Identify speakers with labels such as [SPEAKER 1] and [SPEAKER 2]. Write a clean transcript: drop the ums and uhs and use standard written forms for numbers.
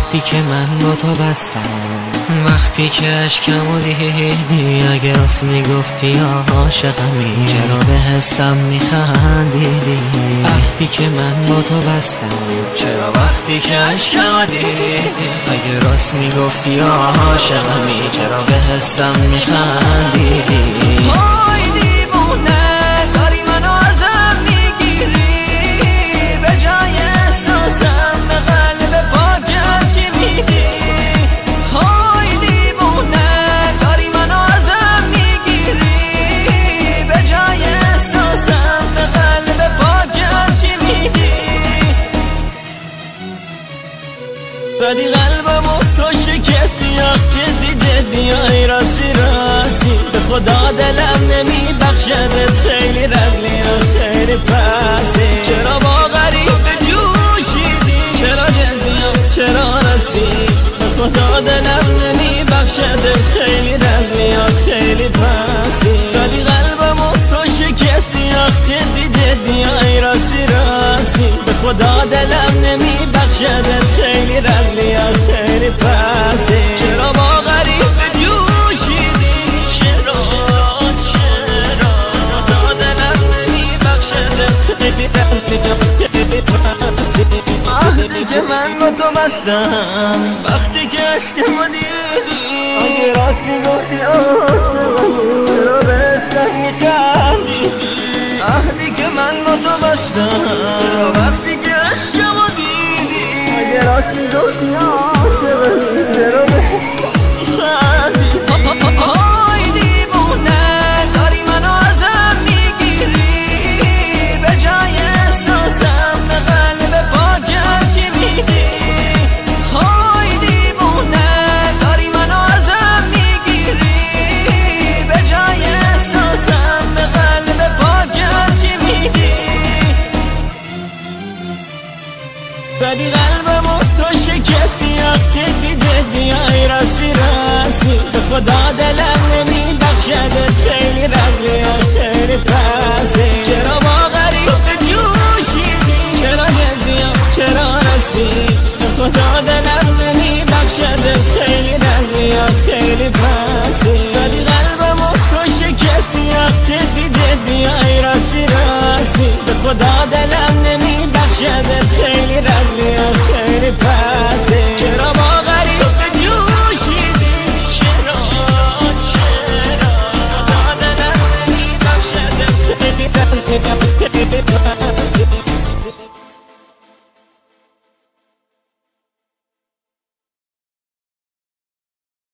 [SPEAKER 1] عهدی که من با تو بستم وقتی که اشکمو دیدی، اگه راست میگفتی یا عاشقمی چرا به حسم میخندیدی؟ عهدی که من با تو بستم چرا وقتی که اشکمو دیدی، اگه راست میگفتی یا عاشقمی چرا به حسم میخندیدی؟
[SPEAKER 2] زدی قلبمو تو شکستی، آخ جدی جدی آی راستی راستی، به خدا دلم نمی بخشدت، خیلی رگلی و خیلی پستی. چرا با غریب جوشیدی، چرا جدی و چرا راستی، به خدا دلم نمی بخشدت، خیلی رگلی و خیلی پستی. زدی قلبمو تو شکستی، آخ جدی جدی آی راستی راستی، به خدا دلم نمی بخشدت، خیلی رگلی و خیلی پستی. چرا با غریب جوشیدی، چرا خدا دلم نمی بخشدت، خیلی رگلی و خیلی پستی. عهدی که من با تو بستم وقتی که اشکمو دیدی، اگه راست میگفتی عاشقمی چرا به حسم میخندیدی؟ عهدی که من با تو بستم چرا وقتی که اشکمو دیدی، اگه راست میگفتی عاشقمی چرا